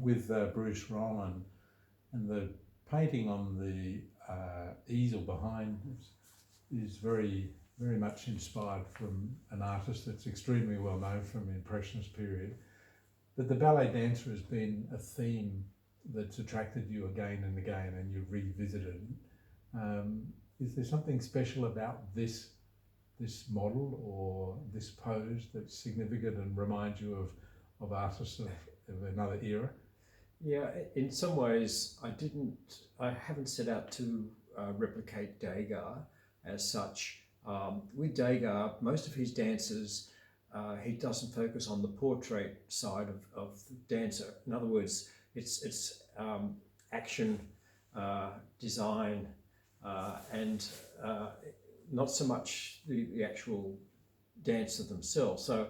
with Bruce ROWLAND, and the painting on the easel behind is very much inspired from an artist that's extremely well known from the Impressionist period. But the ballet dancer has been a theme that's attracted you again and again, and you've revisited. Is there something special about this model or this pose that's significant and reminds you of artists of another era? Yeah, in some ways, I haven't set out to replicate Degas as such. With Degas, most of his dances, he doesn't focus on the portrait side of the dancer. In other words, it's action, design, and not so much the actual dancer themselves. So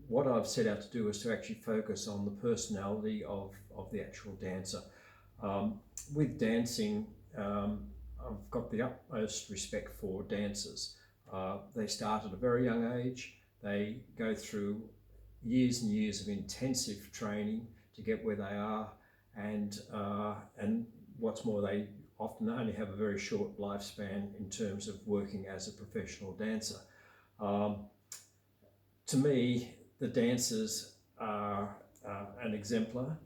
what I've set out to do is to actually focus on the personality of the actual dancer. With dancing, I've got the utmost respect for dancers. They start at a very young age. They go through years and years of intensive training to get where they are, and what's more, they often only have a very short lifespan in terms of working as a professional dancer. To me, the dancers are an exemplar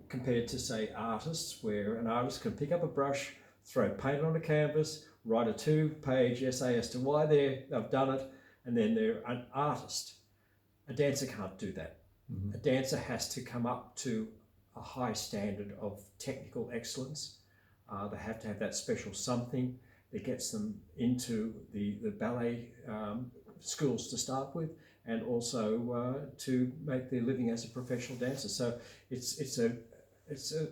compared to, say, artists, where an artist can pick up a brush, throw paint on a canvas, write a 2-page essay as to why they've done it, and then they're an artist. A dancer can't do that. Mm-hmm. A dancer has to come up to a high standard of technical excellence. They have to have that special something that gets them into the ballet schools to start with, and also to make their living as a professional dancer. So it's an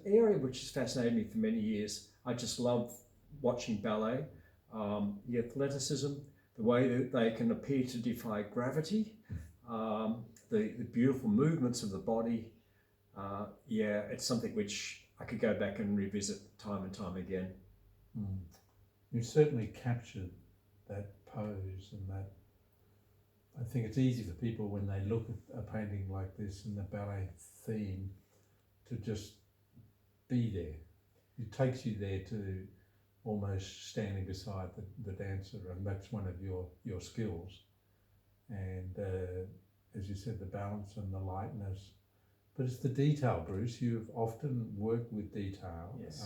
area which has fascinated me for many years. I just love watching ballet, the athleticism, the way that they can appear to defy gravity, the beautiful movements of the body. Yeah, it's something which I could go back and revisit time and time again. Mm. You certainly captured that pose and that. I think it's easy for people when they look at a painting like this and the ballet theme to just be there. It takes you there to almost standing beside the dancer, and that's one of your skills. And as you said, the balance and the lightness. But it's the detail, Bruce. You've often worked with detail. Yes.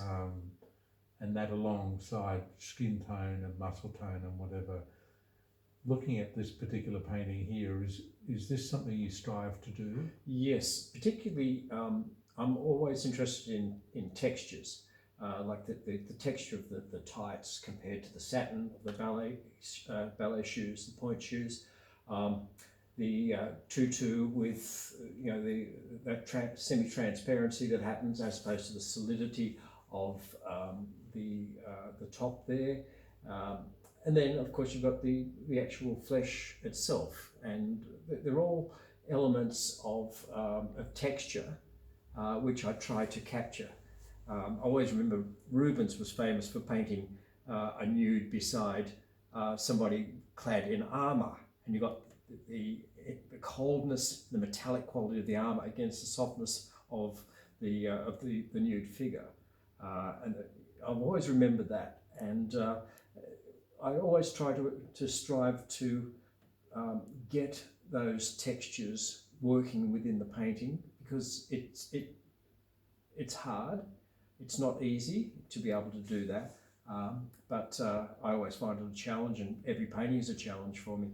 And that alongside skin tone and muscle tone and whatever. Looking at this particular painting here, is this something you strive to do? Yes, particularly I'm always interested in textures, like the texture of the tights compared to the satin of the ballet shoes, the point shoes. The tutu with that semi-transparency that happens as opposed to the solidity of the top there. And then, of course, you've got the actual flesh itself, and they're all elements of texture, which I try to capture. I always remember Rubens was famous for painting a nude beside somebody clad in armour, and you got the coldness, the metallic quality of the armour against the softness of the nude figure, and I've always remembered that. And I always try to strive to get those textures working within the painting, because it's hard. It's not easy to be able to do that, but I always find it a challenge, and every painting is a challenge for me.